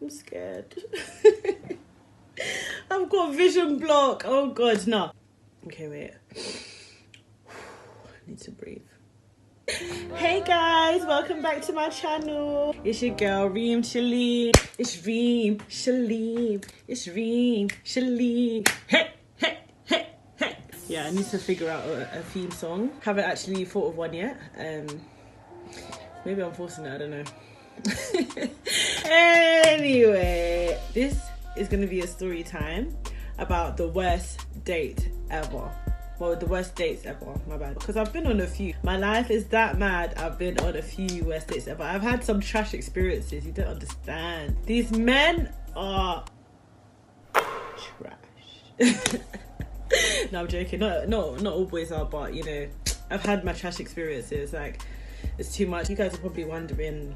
I'm scared. I've got vision block. Oh God, no. Okay, wait. I need to breathe. Hey guys, welcome back to my channel. It's your girl Reem Shalim. It's Reem Shalim. It's Reem Shalim. Hey, hey, hey, hey. Yeah, I need to figure out a theme song. Haven't actually thought of one yet. Maybe I'm forcing it, I don't know. Anyway, this is gonna be a story time about the worst date ever. Well, the worst dates ever, my bad. Because I've been on a few. My life is that mad. I've been on a few worst dates ever. I've had some trash experiences. You don't understand. These men are trash. No, I'm joking. Not all boys are, but you know, I've had my trash experiences. Like, it's too much. You guys are probably wondering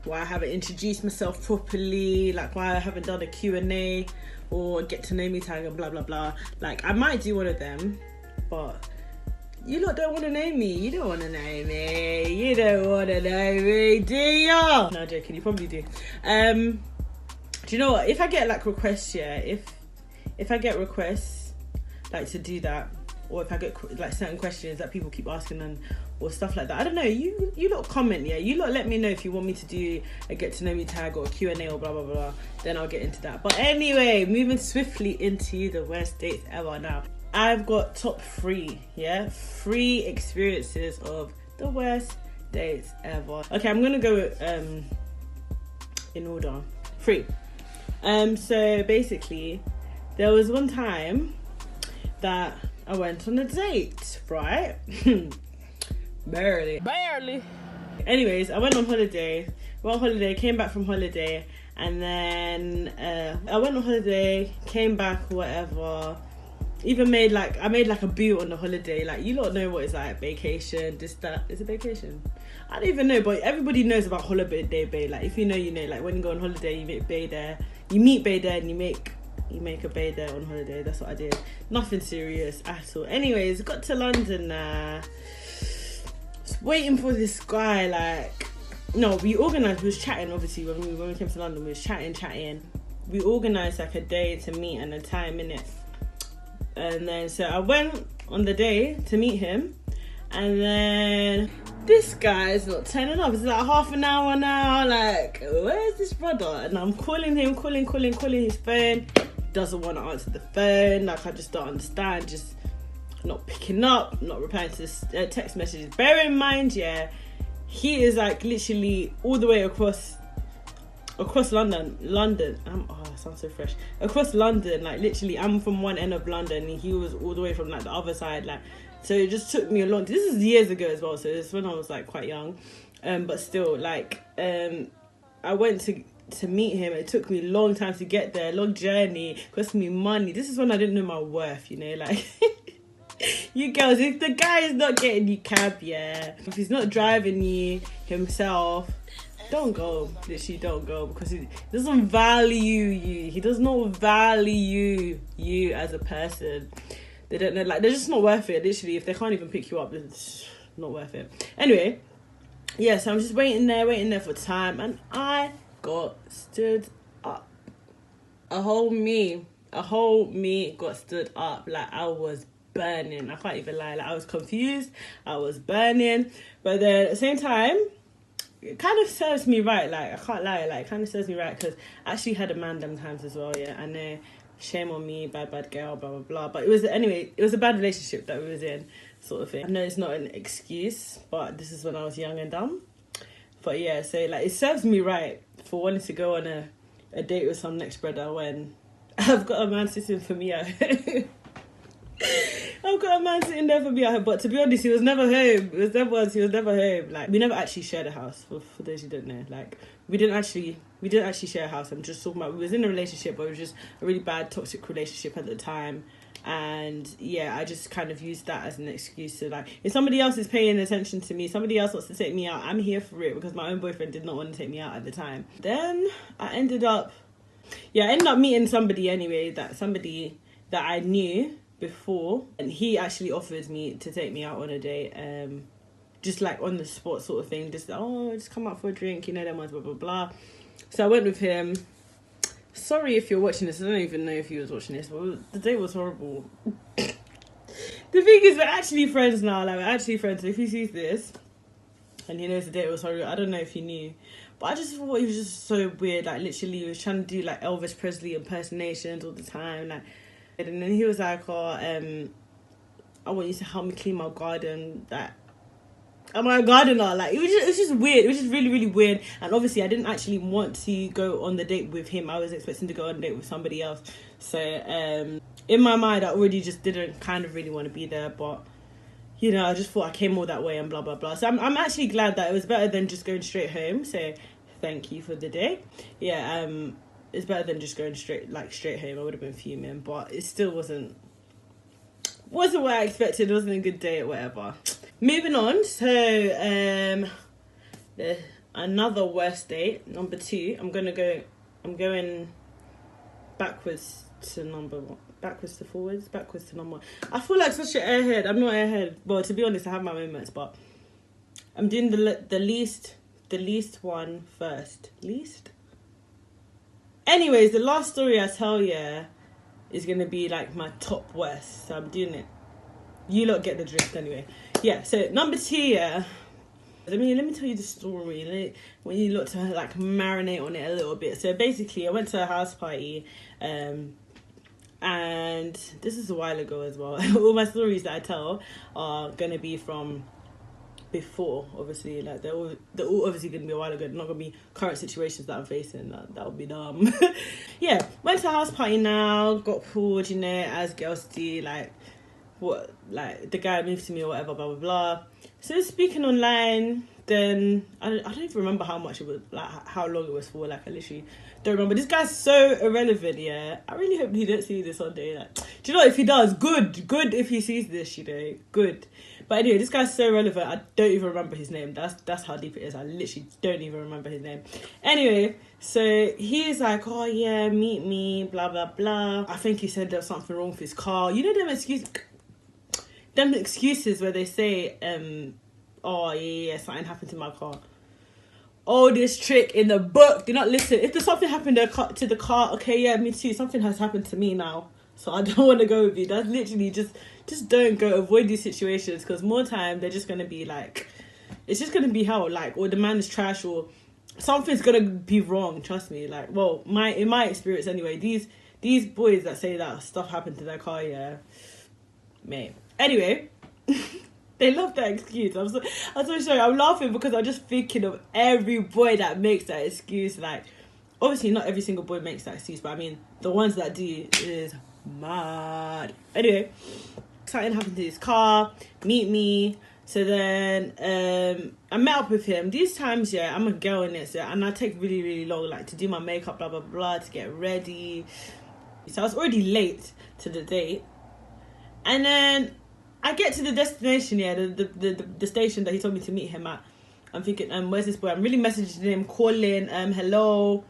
why I haven't introduced myself properly, like why I haven't done a Q&A or get to know me tag and blah blah blah. Like, I might do one of them, but you lot don't want to know me. You don't want to know me. You don't want to know me, do ya? No, joking. You probably do. Do you know what? If I get like requests, yeah. If I get requests like to do that, or if I get like certain questions that people keep asking and or stuff like that, I don't know. You lot comment, yeah. You lot let me know if you want me to do a get to know me tag or a Q&A or blah blah blah. Then I'll get into that. But anyway, moving swiftly into the worst dates ever now. I've got top 3, yeah? 3 experiences of the worst dates ever. Okay, I'm gonna go in order. 3. So basically, there was one time that I went on a date, right? Barely. Anyways, I went on holiday. Came back from holiday, and then I went on holiday, came back, whatever. Even made like a boot on the holiday. Like, you lot know what it's like, vacation, this, that. Is it vacation? I don't even know, but everybody knows about holiday bay. Like, if you know, you know. Like, when you go on holiday, you meet bay there. You meet bay there, and you make a bay there on holiday. That's what I did. Nothing serious at all. Anyways, got to London. Was waiting for this guy. Like, no, we organised. We was chatting. Obviously, when we came to London, we was chatting. We organised like a day to meet and a time in it. And then so I went on the day to meet him, and then this guy's not turning up. It's like half an hour now. Like, where's this brother? And I'm calling him, calling his phone. Doesn't want to answer the phone. Like, I just don't understand. Just not picking up, not replying to text messages. Bear in mind, yeah, he is like literally all the way across London. Sounds so fresh. Across London, like literally, I'm from one end of London, and he was all the way from like the other side. Like, so it just took me a long. This is years ago as well, so this is when I was like quite young, but still, like, I went to meet him. It took me a long time to get there, long journey, cost me money. This is when I didn't know my worth, you know, like. You girls, if the guy is not getting you cab, yeah, if he's not driving you himself, don't go. Literally don't go, because he doesn't value you. He does not value you as a person. They don't know, like, they're just not worth it. Literally, if they can't even pick you up, it's not worth it. Anyway, yeah, so I'm just waiting there for time, and I got stood up. A whole me got stood up. Like, I was burning. I can't even lie. Like, I was confused. I was burning. But then at the same time, it kind of serves me right. Like, I can't lie. Like, it kind of serves me right, because I actually had a man them times as well. Yeah, I know. Shame on me, bad girl, blah blah blah. But it was a bad relationship that we was in, sort of thing. I know it's not an excuse, but this is when I was young and dumb. But yeah, so like, it serves me right for wanting to go on a date with some next brother when I've got a man sitting for me at home. I've got a man sitting there for me at home, but to be honest, he was never home. He was never home. Like, we never actually shared a house, for those who don't know. Like, we didn't actually share a house. I'm just talking about, we was in a relationship, but it was just a really bad, toxic relationship at the time. And yeah, I just kind of used that as an excuse to, like, if somebody else is paying attention to me, somebody else wants to take me out, I'm here for it, because my own boyfriend did not want to take me out at the time. Then I ended up meeting somebody anyway, somebody that I knew before, and he actually offered me to take me out on a date, just like on the spot sort of thing, just come out for a drink, you know, them ones, blah blah blah. So I went with him, sorry if you're watching this. I don't even know if he was watching this, but the date was horrible. The thing is, we're actually friends now. Like, we're actually friends. So if he sees this and he knows the date was horrible, I don't know if he knew. But I just thought he was just so weird. Like, literally, he was trying to do, like, Elvis Presley impersonations all the time. Like, and then he was like, oh, I want you to help me clean my garden. Like, I'm a gardener. Like, it was just weird. It was just really, really weird. And obviously, I didn't actually want to go on the date with him. I was expecting to go on a date with somebody else. So, in my mind, I already just didn't kind of really want to be there. But, you know, I just thought I came all that way and blah, blah, blah. So, I'm actually glad that it was better than just going straight home. So, thank you for the day. Yeah, it's better than just going straight home. I would have been fuming. But it still wasn't what I expected. It wasn't a good day or whatever. Moving on, so another worst date, number 2. I'm going backwards to number 1, backwards to forwards, backwards to number 1. I feel like such an airhead. I'm not airhead. Well, to be honest, I have my moments, but I'm doing the least one first. Least. Anyways, the last story I tell you is gonna be like my top worst, so I'm doing it. You lot get the drift anyway. Yeah, so number 2, yeah. Let me tell you the story. When you look to like marinate on it a little bit. So basically, I went to a house party, and this is a while ago as well. All my stories that I tell are gonna be from before, obviously. Like they're all obviously gonna be a while ago. They're not gonna be current situations that I'm facing. That would be dumb. Yeah, went to a house party now. Got pulled, you know, as girls do. Like the guy moved to me or whatever, blah blah blah. So speaking online, then I don't even remember how much it was, like how long it was for. Like I literally don't remember. This guy's so irrelevant. Yeah, I really hope he don't see this one day. Like, do you know, if he does, good if he sees this, you know, good. But anyway, this guy's so irrelevant. I don't even remember his name. That's how deep it is. I literally don't even remember his name. Anyway, so he's like, oh yeah, meet me, blah blah blah. I think he said there was something wrong with his car. You know them excuses where they say, oh yeah, something happened to my car. Oh, this trick in the book. Do not listen. If there's something happened to the car, okay, yeah, me too. Something has happened to me now, so I don't want to go with you. That's literally just don't go. Avoid these situations, because more time they're just gonna be like, it's just gonna be hell. Like, or the man is trash, or something's gonna be wrong. Trust me. Like, well, in my experience anyway, these boys that say that stuff happened to their car, yeah, mate. Anyway, they love that excuse. I'm so sorry. I'm laughing because I'm just thinking of every boy that makes that excuse. Like, obviously not every single boy makes that excuse, but I mean, the ones that do is mad. Anyway, something happened to his car. Meet me. So then I met up with him. These times, yeah, I'm a girl in it, so, and I take really, really long, like, to do my makeup, blah, blah, blah, to get ready. So I was already late to the date. And then I get to the destination, yeah, the station that he told me to meet him at. I'm thinking, where's this boy? I'm really messaging him, calling, hello,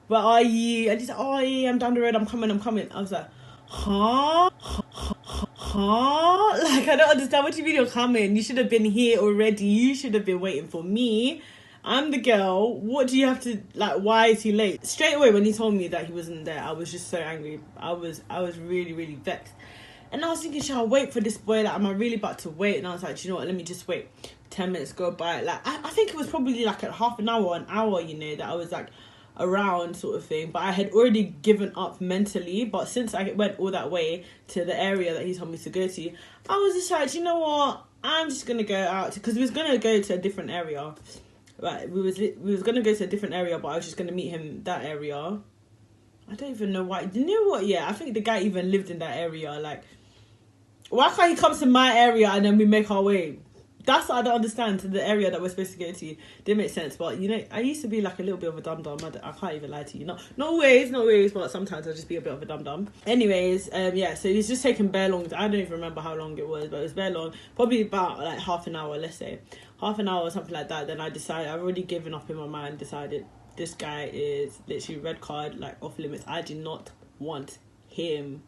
where are you? And he's like, oh yeah, I'm down the road, I'm coming. I was like, huh? Like, I don't understand. What do you mean you're coming? You should have been here already. You should have been waiting for me. I'm the girl. What do you have to, like, why is he late? Straight away when he told me that he wasn't there, I was just so angry. I was really, really vexed. And I was thinking, should I wait for this boy? Like, am I really about to wait? And I was like, do you know what? Let me just wait. 10 minutes go by. Like, I think it was probably like a half an hour, you know, that I was like around sort of thing. But I had already given up mentally. But since I went all that way to the area that he told me to go to, I was just like, you know what? I'm just going to go out. Because we was going to go to a different area. Right, we was going to go to a different area, but I was just going to meet him that area. I don't even know why. You know what? Yeah, I think the guy even lived in that area. Like, why can't he come to my area and then we make our way? That's what I don't understand, to the area that we're supposed to go to. Didn't make sense. But, you know, I used to be like a little bit of a dum-dum. I can't even lie to you. Not always, but sometimes I'll just be a bit of a dum-dum. Anyways, yeah, so it's just taken bare long. I don't even remember how long it was, but it was bare long. Probably about like half an hour, let's say. Half an hour or something like that. Then I decided, I've already given up in my mind, decided this guy is literally red card, like off limits. I do not want him.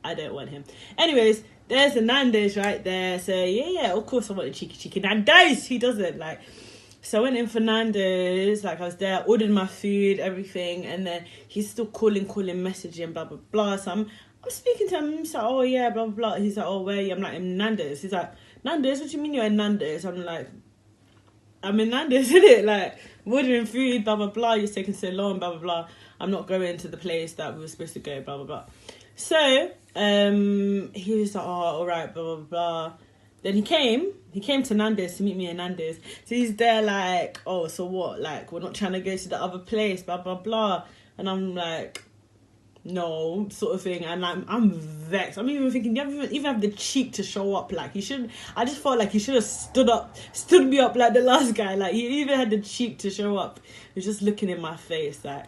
I don't want him. Anyways, there's the Nando's right there. So yeah, of course I want a cheeky Nando's. He doesn't, like. So I went in for Nando's, like I was there, ordered my food, everything, and then he's still calling, messaging, blah, blah, blah. So I'm speaking to him, he's like, oh yeah, blah, blah, blah. He's like, oh, where are you? I'm like, in Nando's. He's like, Nando's? What do you mean you're in Nando's? I'm like, I'm in Nando's, innit? Like, ordering food, blah, blah, blah. You're taking so long, blah, blah, blah. I'm not going to the place that we were supposed to go, blah, blah, blah. So, he was like, oh, all right, blah, blah, blah. Then he came to Nando's to meet me in Nando's. So he's there like, oh, so what? Like, we're not trying to go to the other place, blah, blah, blah. And I'm like, no, sort of thing. And I'm vexed. I'm even thinking, you haven't even have the cheek to show up. Like, you should, I just felt like he should have stood me up like the last guy. Like, he even had the cheek to show up. He was just looking in my face. Like,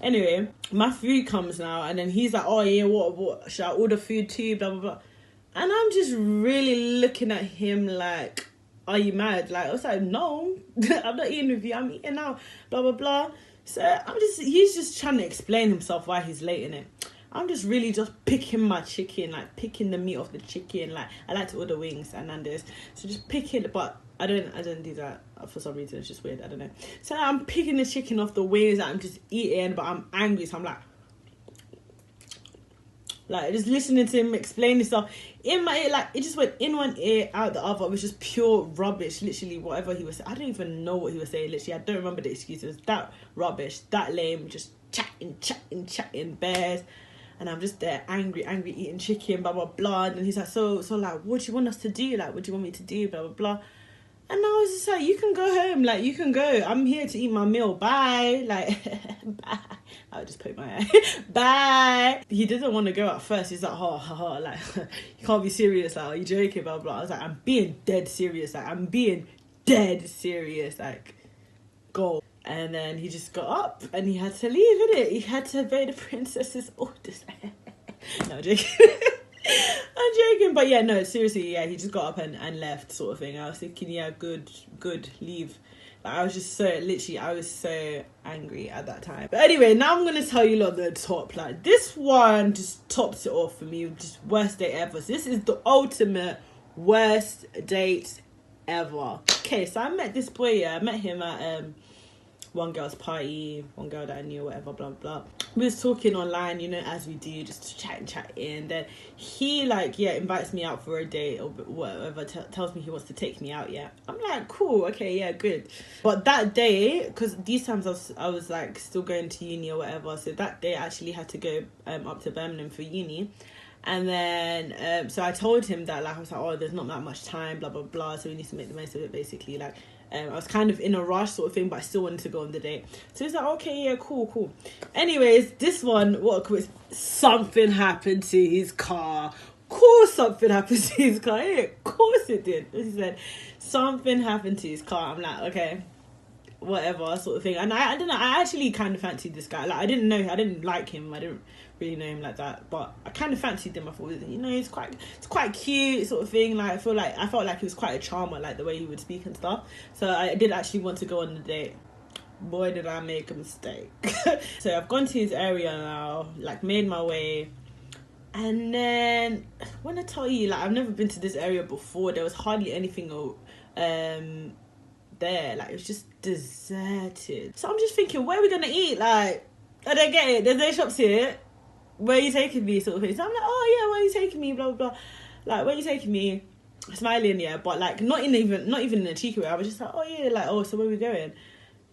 anyway, my food comes now. And then he's like, oh, yeah, what? Should I order food too? Blah, blah, blah. And I'm just really looking at him like, are you mad? Like, I was like, no, I'm not eating with you. I'm eating now, blah, blah, blah. So he's just trying to explain himself why he's late in it. I'm just really just picking my chicken, like picking the meat off the chicken. Like, I like to order wings and Nando's. So just picking, but I don't do that for some reason. It's just weird. I don't know. So I'm picking the chicken off the wings that I'm just eating, but I'm angry. So I'm like just listening to him explain this stuff in my ear, like it just went in one ear out the other. It was just pure rubbish, literally. Whatever he was saying, I don't even know what he was saying. Literally, I don't remember the excuse. It was that rubbish, that lame, just chatting bears. And I'm just there angry eating chicken, blah blah blah. And he's like, so like, what do you want us to do? Like, what do you want me to do? Blah blah blah. And I was just like, you can go home. Like, you can go. I'm here to eat my meal. Bye. Like, bye. I would just put my eye. Bye. He didn't want to go at first. He's like, like, you can't be serious. Like, are you joking? Blah, blah. I was like, I'm being dead serious. Like, go. And then he just got up and he had to leave, innit? He had to obey the princess's orders. No, I'm joking. I'm joking, but yeah, no, seriously, yeah, he just got up and left, sort of thing. I was thinking, yeah, good, leave. Like, I was so angry at that time. But anyway, now I'm gonna tell you lot the top. Like, this one just tops it off for me. Just worst date ever. So this is the ultimate worst date ever. Okay, so I met this boy. Yeah, I met him at one girl's party, one girl that I knew, whatever, blah blah. We was talking online, you know, as we do, just chatting. Then he invites me out for a date or whatever, tells me he wants to take me out. Yeah, I'm like, cool, okay, yeah, good. But that day, because these times I was like still going to uni or whatever, so that day I actually had to go up to Birmingham for uni. And then so I told him that, like, I was like, oh, there's not that much time, blah blah blah, so we need to make the most of it, basically. Like, I was kind of in a rush, sort of thing, but I still wanted to go on the date. So he's like, okay, yeah, cool. Anyways, this one, something happened to his car. Of course something happened to his car. Yeah, of course it did. He said, something happened to his car. I'm like, okay, whatever, sort of thing. And I don't know, I actually kind of fancied this guy. Like, I didn't like him. I didn't really know him like that, but I kind of fancied him. I thought, you know, it's quite cute, sort of thing. Like, I felt like he was quite a charmer, like the way he would speak and stuff. So I did actually want to go on the date. Boy, did I make a mistake. So I've gone to his area now, like, made my way. And then when I tell you, like, I've never been to this area before, there was hardly anything there. Like, it was just deserted. So I'm just thinking, where are we gonna eat? Like, I don't get it. There's no shops here. Where are you taking me, sort of thing. So I'm like, oh yeah, where are you taking me, blah blah blah. Like, where are you taking me? Smiling, yeah, but like not even in a cheeky way. I was just like, oh yeah, like, oh, so where are we going?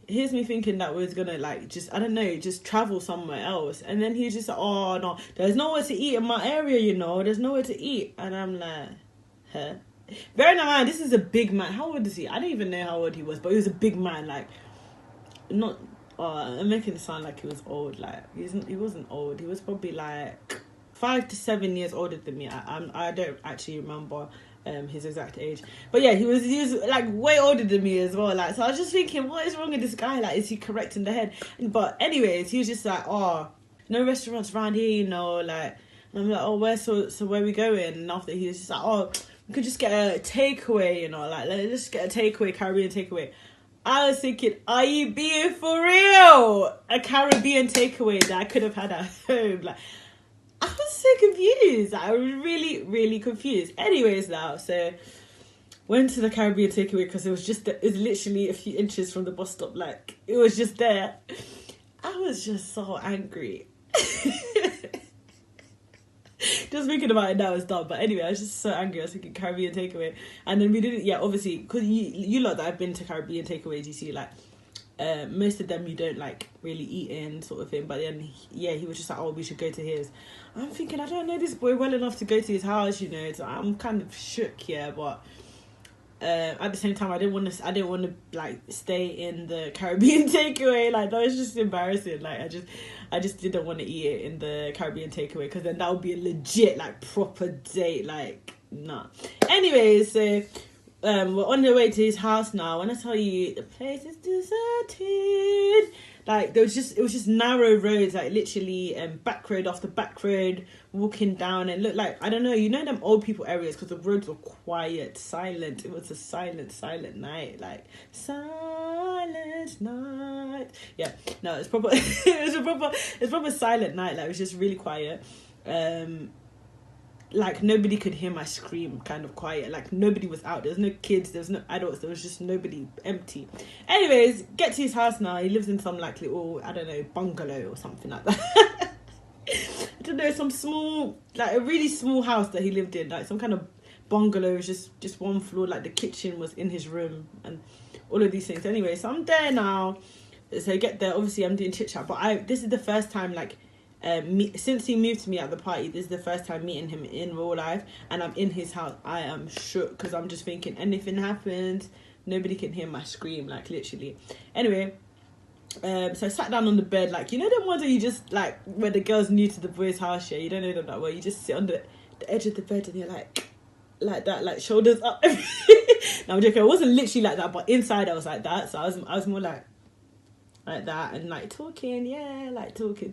Here's me thinking that we was gonna, like, just, I don't know, just travel somewhere else. And then he was just like, oh no, there's nowhere to eat in my area, you know, there's nowhere to eat. And I'm like, huh? Bearing in mind, this is a big man. How old is he? I don't even know how old he was, but he was a big man. Like, not, I'm making it sound like he was old. Like, he wasn't old. He was probably like 5 to 7 years older than me. I don't actually remember his exact age, but yeah, he was like way older than me as well. Like, so I was just thinking, what is wrong with this guy? Like, is he correct in the head? But anyways, he was just like, oh, no restaurants around here, you know, like. And I'm like, oh, where? So where we going? And after, he was just like, oh, we could just get a takeaway, you know, like, let's just get a takeaway, Caribbean takeaway. I was thinking, are you being for real? A Caribbean takeaway that I could have had at home. Like, I was so confused. I was really, really confused. Anyways, now, so went to the Caribbean takeaway because it was literally a few inches from the bus stop. Like, it was just there. I was just so angry. Just thinking about it now is dumb. But anyway, I was just so angry. I was thinking Caribbean takeaway. And then we didn't, obviously, because you lot that I've been to Caribbean takeaways, you see, like, most of them you don't, like, really eat in, sort of thing. But then, he was just like, oh, we should go to his. I'm thinking, I don't know this boy well enough to go to his house, so I'm kind of shook, but at the same time, I didn't want to like stay in the Caribbean takeaway. Like, that was just embarrassing. Like, I just didn't want to eat it in the Caribbean takeaway, because then that would be a legit, like, proper date. Like, nah. Anyways, so we're on the way to his house now. When I tell you, the place is deserted. Like, it was just narrow roads, like, literally back road after back road, walking down, and looked like, I don't know, them old people areas, because the roads were quiet, silent. It was a silent night, like, silent night. Yeah, no, it's proper. It's proper silent night. Like, it was just really quiet. Like, nobody could hear my scream, kind of quiet. Like, nobody was out. There was no kids, there was no adults, there was just nobody, empty. Anyways, get to his house now. He lives in some, like, little, I don't know, bungalow or something like that. I don't know, some small, like, a really small house that he lived in. Like, some kind of bungalow, just one floor. Like, the kitchen was in his room and all of these things. Anyway, so I'm there now. So I get there, obviously I'm doing chit-chat. But this is the first time, like, since he moved to me at the party, this is the first time meeting him in real life, and I'm in his house. I am shook, because I'm just thinking, anything happens, nobody can hear my scream, like, literally. Anyway, so I sat down on the bed, like, them ones where you just, like, where the girl's new to the boy's house, you don't know them that well, you just sit on the edge of the bed and you're like that, like, shoulders up. No, I'm joking, I wasn't literally like that, but inside I was like that, so I was more like that, and like talking,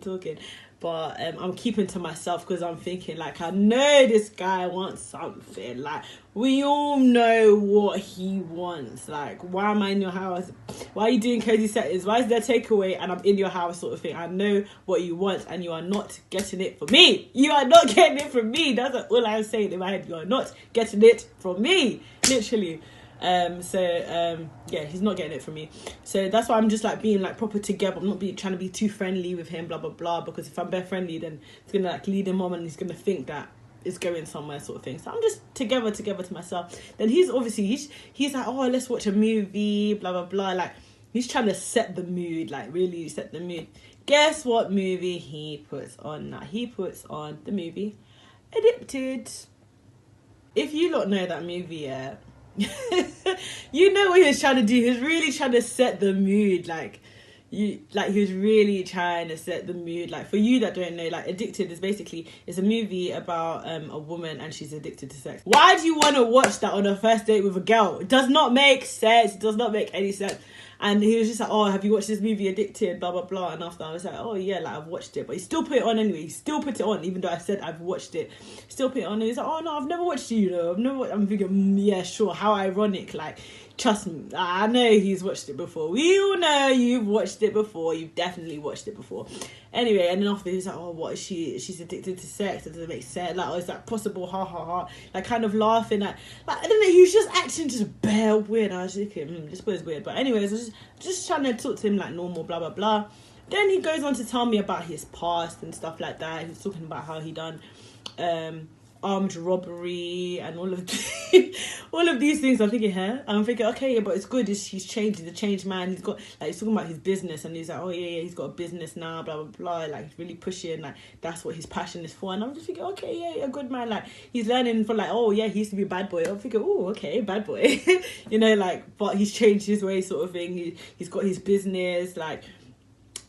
talking. But I'm keeping to myself, because I'm thinking, like, I know this guy wants something. Like, we all know what he wants. Like, why am I in your house? Why are you doing cozy settings? Why is there takeaway and I'm in your house, sort of thing? I know what you want, and you are not getting it from me. You are not getting it from me. That's all I'm saying in my head. You are not getting it from me. Literally. He's not getting it from me, so that's why I'm just, like, being, like, proper together. I'm not trying to be too friendly with him, blah blah blah, because if I'm bare friendly, then it's gonna, like, lead him on, and he's gonna think that it's going somewhere, sort of thing. So I'm just together to myself. Then he's obviously he's like, oh, let's watch a movie, blah blah blah. Like, he's trying to set the mood, like, really set the mood. Guess what movie he puts on now? He puts on the movie Addicted. If you lot know that movie, you know what he was trying to do. He was really trying to set the mood, he was really trying to set the mood. Like, for you that don't know, like, Addicted is basically, it's a movie about a woman, and she's addicted to sex. Why do you want to watch that on a first date with a girl? It does not make sense. It does not make any sense. And he was just like, oh, have you watched this movie Addicted, blah blah blah. And after, I was like, oh yeah, like, I've watched it. But he still put it on anyway. He still put it on, even though I said I've watched it. Still put it on, and he's like, oh no, I've never watched you, I'm thinking, yeah, sure, how ironic. Like, trust me, I know he's watched it before. We all know you've watched it before. You've definitely watched it before. Anyway, and then after, he's like, oh, what is she? She's addicted to sex. It doesn't make sense. Like, oh, is that possible? Ha ha ha. Like, kind of laughing at, like, I don't know. He was just acting just bare weird. I was thinking, this boy's weird. But anyways, I was just trying to talk to him like normal, blah blah blah. Then he goes on to tell me about his past and stuff like that. He was talking about how he done armed robbery and all of these things. I'm thinking, okay, yeah, but it's good. He's changed. He's a changed man. He's got, like, he's talking about his business, and he's like, oh yeah, he's got a business now, blah blah blah. Like, he's really pushing. Like, that's what his passion is for. And I'm just thinking, okay, yeah, good man. Like, he's learning from, like, oh yeah, he used to be a bad boy. I'm thinking, oh, okay, bad boy. Like, but he's changed his way, sort of thing. He's got his business, like.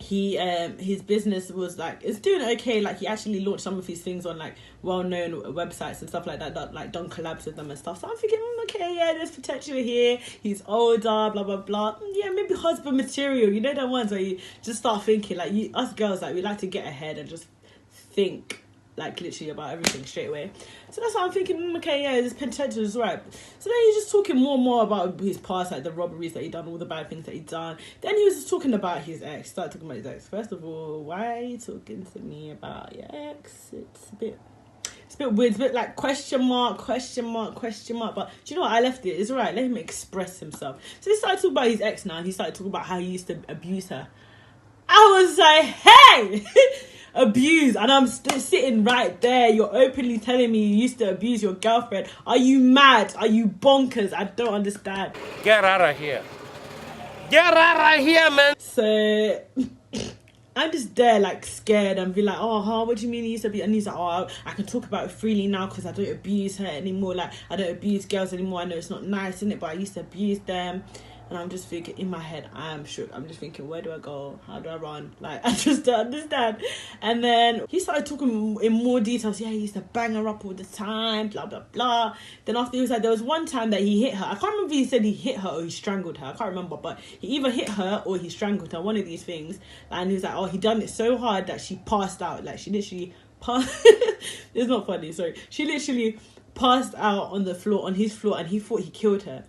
His business was, like, it's doing okay. Like, he actually launched some of his things on, like, well-known websites and stuff like that, like, done collabs with them and stuff. So I'm thinking, okay, yeah, there's potential here. He's older, blah blah blah. Yeah, maybe husband material. You know, the ones where you just start thinking, like, us girls, like, we like to get ahead and just think, like, literally about everything straight away. So that's why I'm thinking, okay, yeah, this potential is right. So then he's just talking more and more about his past, like the robberies that he done, all the bad things that he done. Then he was just talking about his ex. Started talking about his ex. First of all, why are you talking to me about your ex? It's It's a bit weird. It's a bit like question mark, question mark, question mark. But do you know what? I left it. It's all right. Let him express himself. So he started talking about his ex now. He started talking about how he used to abuse her. I was like, hey, abuse. And I'm sitting right there. You're openly telling me you used to abuse your girlfriend. Are you mad? Are you bonkers? I don't understand. Get out of here. Get out of here, man. So I'm just there like scared and be like, oh, what do you mean he used to be? And he's like, oh, I can talk about it freely now because I don't abuse her anymore. Like, I don't abuse girls anymore. I know it's not nice, isn't it? But I used to abuse them. And I'm just thinking, in my head, I'm shook. I'm just thinking, where do I go? How do I run? Like, I just don't understand. And then he started talking in more details. Yeah, he used to bang her up all the time, blah, blah, blah. Then after he was like, there was one time that he hit her. I can't remember if he said he hit her or he strangled her. I can't remember. But he either hit her or he strangled her, one of these things. And he was like, oh, he done it so hard that she passed out. Like, she literally passed. It's not funny, sorry. She literally passed out on the floor, on his floor, and he thought he killed her.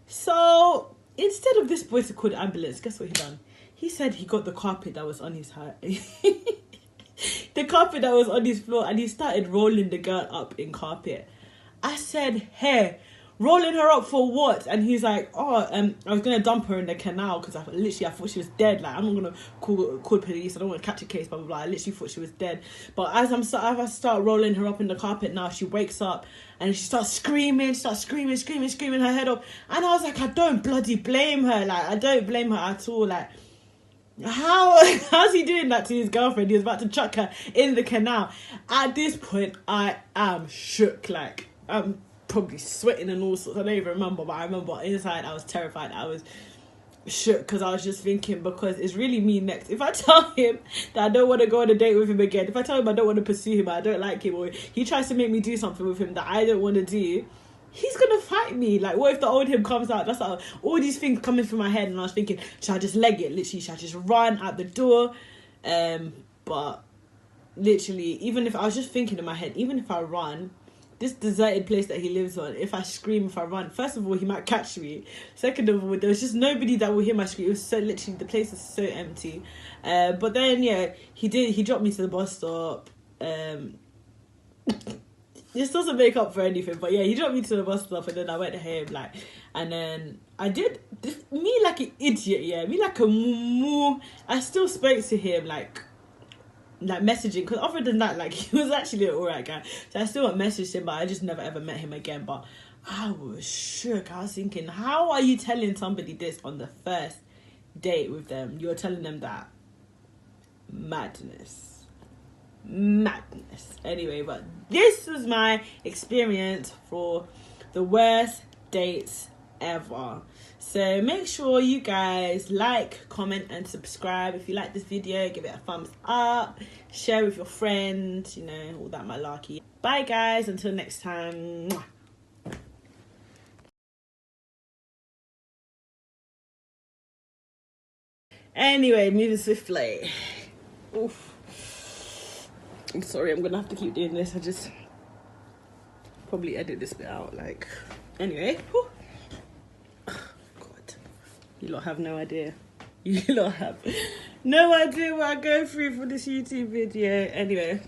So instead of this boy to call the ambulance, guess what he done? He said he got the carpet that was on his heart. The carpet that was on his floor, and he started rolling the girl up in carpet. I said, hey, rolling her up for what? And he's like, oh, I was gonna dump her in the canal because I thought she was dead. Like, I'm not gonna call police. I don't want to catch a case, blah blah blah. I literally thought she was dead. But as I start rolling her up in the carpet now, she wakes up and she starts screaming her head off. And I was like, I don't bloody blame her. Like, I don't blame her at all. Like, how's he doing that to his girlfriend? He was about to chuck her in the canal. At this point, I am shook. Like, I'm probably sweating and all sorts. I don't even remember, but I remember inside I was terrified. I was shook because I was just thinking, because it's really me next. If I tell him that I don't want to go on a date with him again, if I tell him I don't want to pursue him, I don't like him, or he tries to make me do something with him that I don't want to do, he's gonna fight me. Like, what if the old him comes out? That's how all these things coming through my head, and I was thinking, should I just leg it? Literally, should I just run out the door? But literally, even if I was just thinking in my head, even if I run, this deserted place that he lives on, if I scream, if I run, first of all, he might catch me. Second of all, there was just nobody that will hear my scream. It was so literally, the place is so empty. But then, yeah, he dropped me to the bus stop. This doesn't make up for anything, but yeah, he dropped me to the bus stop, and then I went home, like, and then I did, me like an idiot, yeah, me like a moo. I still spoke to him, like messaging, because other than that, like, he was actually an alright guy, so I still messaged him, but I just never ever met him again. But I was shook. I was thinking, how are you telling somebody this on the first date with them? You're telling them that. Madness. Anyway, but this was my experience for the worst dates ever. So make sure you guys like, comment and subscribe. If you like this video, give it a thumbs up, share with your friends, you know, all that malarkey. Bye guys, until next time. Mwah. Anyway, moving swiftly. Oof. I'm sorry, I'm gonna have to keep doing this. I just probably edit this bit out, like, anyway. Whew. You lot have no idea. You lot have no idea what I go through for this YouTube video. Anyway,